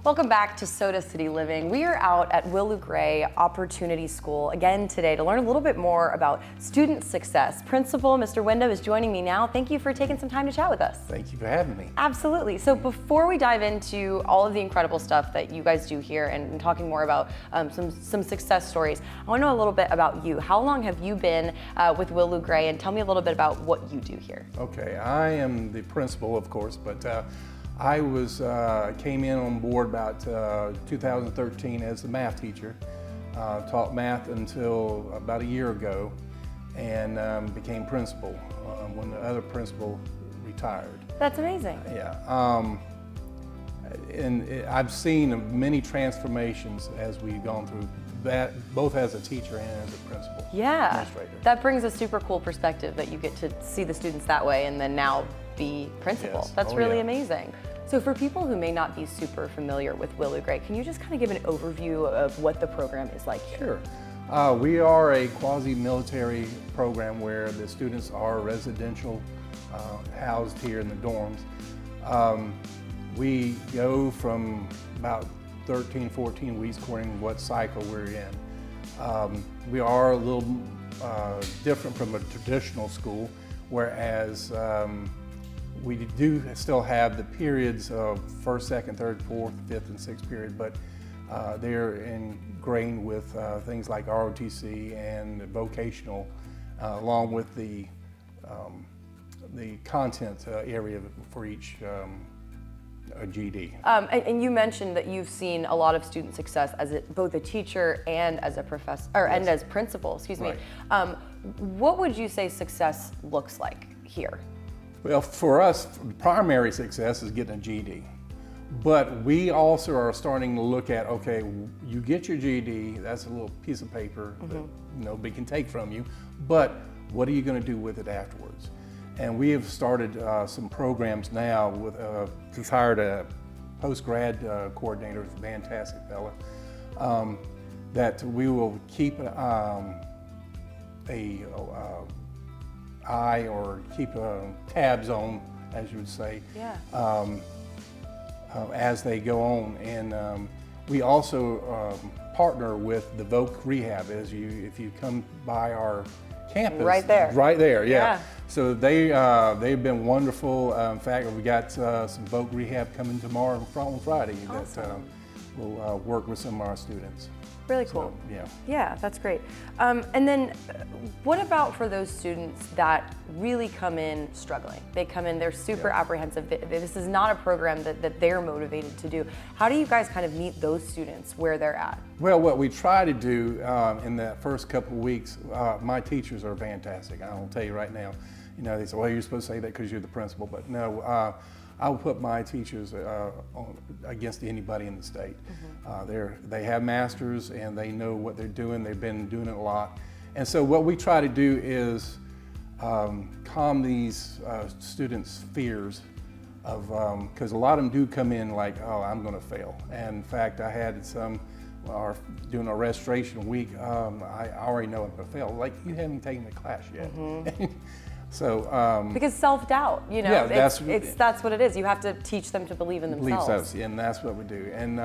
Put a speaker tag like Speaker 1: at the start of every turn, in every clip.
Speaker 1: Welcome back to Soda City Living. We are out at Will Gray Opportunity School again today to learn a little bit more about student success. Principal Mr. Window is joining me now. Thank you for taking some time to chat with us.
Speaker 2: Thank you for having me.
Speaker 1: Absolutely. So before we dive into all of the incredible stuff that you guys do here and talking more about some success stories, I want to know a little bit about you. How long have you been with Will Gray, and tell me a little bit about what you do here.
Speaker 2: Okay, I am the principal, of course, but I came in on board about 2013 as a math teacher. Taught math until about a year ago, and became principal when the other principal retired.
Speaker 1: That's amazing.
Speaker 2: Yeah, I've seen many transformations as we've gone through that, both as a teacher and as a principal.
Speaker 1: Yeah,
Speaker 2: administrator.
Speaker 1: That brings a super cool perspective that you get to see the students that way and then now be principal.
Speaker 2: Yes.
Speaker 1: That's
Speaker 2: Oh,
Speaker 1: really
Speaker 2: yeah.
Speaker 1: amazing. So for people who may not be super familiar with Will Gray, can you just kind of give an overview of what the program is like here?
Speaker 2: Sure. We are a quasi-military program where the students are residential, housed here in the dorms. We go from about 13, 14 weeks according to what cycle we're in. We are a little different from a traditional school, whereas we do still have the periods of first, second, third, fourth, fifth, and sixth period, but they're ingrained with things like ROTC and vocational, along with the content area for each GD.
Speaker 1: And you mentioned that you've seen a lot of student success as both a teacher and as a professor, and as principal, excuse me.
Speaker 2: Right.
Speaker 1: What would you say success looks like here?
Speaker 2: Well, for us, primary success is getting a GD. But we also are starting to look at, okay, you get your GD, that's a little piece of paper that nobody can take from you, but what are you going to do with it afterwards? And we have started some programs now with, we've hired a post-grad coordinator, a fantastic fella, that we will keep eye or keep tabs on, as you would say, as they go on. And we also partner with the Voc Rehab. If you come by our campus,
Speaker 1: right there,
Speaker 2: yeah. So they've been wonderful. In fact, we got some Voc Rehab coming tomorrow on Friday.
Speaker 1: Awesome.
Speaker 2: That will work with some of our students.
Speaker 1: Really cool.
Speaker 2: So, yeah.
Speaker 1: Yeah, that's great. And then what about for those students that really come in struggling? They come in, they're super apprehensive. This is not a program that they're motivated to do. How do you guys kind of meet those students where they're at?
Speaker 2: Well, what we try to do in that first couple of weeks, my teachers are fantastic. I'll tell you right now. You know, they say, well, you're supposed to say that because you're the principal, but no. I will put my teachers against anybody in the state. They have masters and they know what they're doing. They've been doing it a lot. And so what we try to do is calm these students' fears of, because a lot of them do come in like, oh, I'm going to fail. And in fact, I had some, doing a registration week, I already know I'm going to fail. Like, you haven't taken the class yet. So
Speaker 1: because self-doubt, you know,
Speaker 2: yeah,
Speaker 1: that's what it is. You have to teach them to believe in themselves.
Speaker 2: And that's what we do. And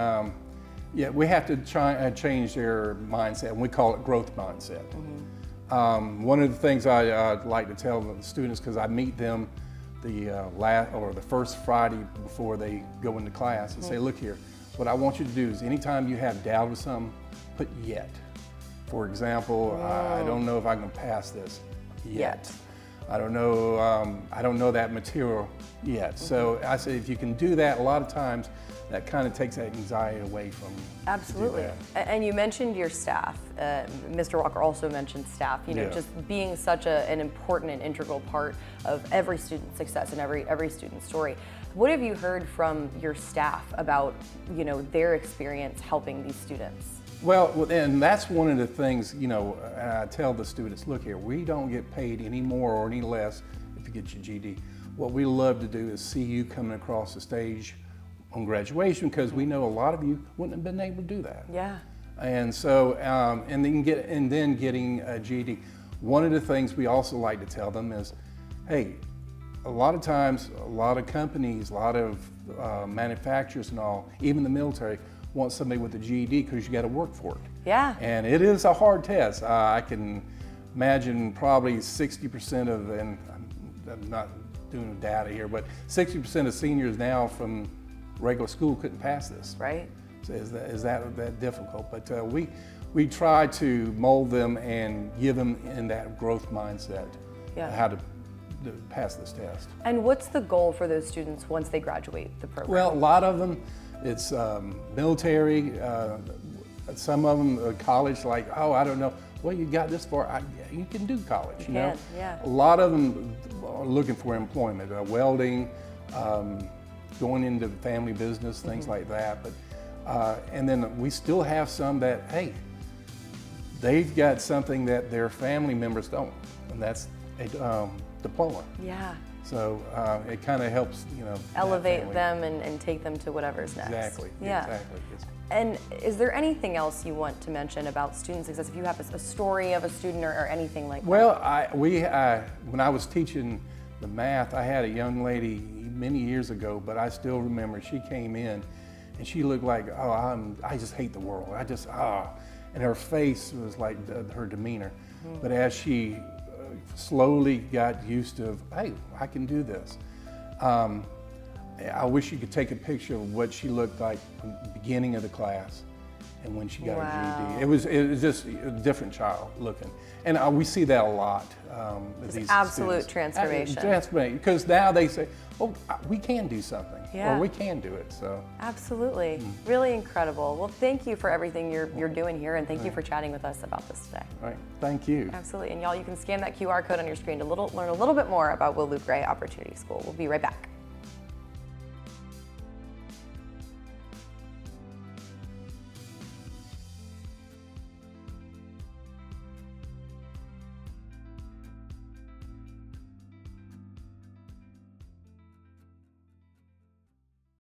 Speaker 2: yeah, we have to try change their mindset, and we call it growth mindset. One of the things I like to tell the students, because I meet them the first Friday before they go into class, and say, look here, what I want you to do is anytime you have doubt or something, put yet. For example, I don't know if I can pass this yet. I don't know that material yet. So I say if you can do that, a lot of times that kind of takes that anxiety away from you.
Speaker 1: Absolutely. And you mentioned your staff. Mr. Walker also mentioned staff, you know, just being such an important and integral part of every student's success and every student's story. What have you heard from your staff about, you know, their experience helping these students?
Speaker 2: Well, and that's one of the things, you know, I tell the students, look here, we don't get paid any more or any less if you get your GD. What we love to do is see you coming across the stage on graduation, because we know a lot of you wouldn't have been able to do that.
Speaker 1: Yeah.
Speaker 2: And so, and then getting a GD. One of the things we also like to tell them is, hey, a lot of times, a lot of companies, a lot of manufacturers and all, even the military, want somebody with a GED because you got to work for it.
Speaker 1: Yeah.
Speaker 2: And it is a hard test. I can imagine probably 60% of, and I'm not doing data here, but 60% of seniors now from regular school couldn't pass this.
Speaker 1: Right.
Speaker 2: So is that difficult? But we try to mold them and give them in that growth mindset, how to pass this test.
Speaker 1: And what's the goal for those students once they graduate the program?
Speaker 2: Well, a lot of them, it's military, some of them college, like, oh, I don't know, well, you got this far, you can do college, you know?
Speaker 1: Yeah.
Speaker 2: A lot of them are looking for employment, welding, going into family business, things like that. But and then we still have some that, hey, they've got something that their family members don't, and that's a diploma.
Speaker 1: Yeah.
Speaker 2: So it kind of helps, you know,
Speaker 1: elevate them and take them to whatever's next.
Speaker 2: Exactly.
Speaker 1: Yeah.
Speaker 2: Exactly.
Speaker 1: And is there anything else you want to mention about student success? If you have a story of a student or anything like that?
Speaker 2: Well, when I was teaching the math, I had a young lady many years ago, but I still remember she came in and she looked like, oh, I just hate the world. And her face was like her demeanor. Mm-hmm. But as she slowly got used to, hey, I can do this. I wish you could take a picture of what she looked like in the beginning of the class and when she got her GED. It was just a different child looking. And we see that a lot with these
Speaker 1: absolute
Speaker 2: students.
Speaker 1: transformation.
Speaker 2: Transformation, because now they say, oh, we can do something,
Speaker 1: or
Speaker 2: we can do it, so.
Speaker 1: Absolutely, really incredible. Well, thank you for everything you're doing here, and thank you for chatting with us about this today.
Speaker 2: All right, thank you.
Speaker 1: Absolutely, and y'all, you can scan that QR code on your screen to learn a little bit more about Will Luke Gray Opportunity School. We'll be right back.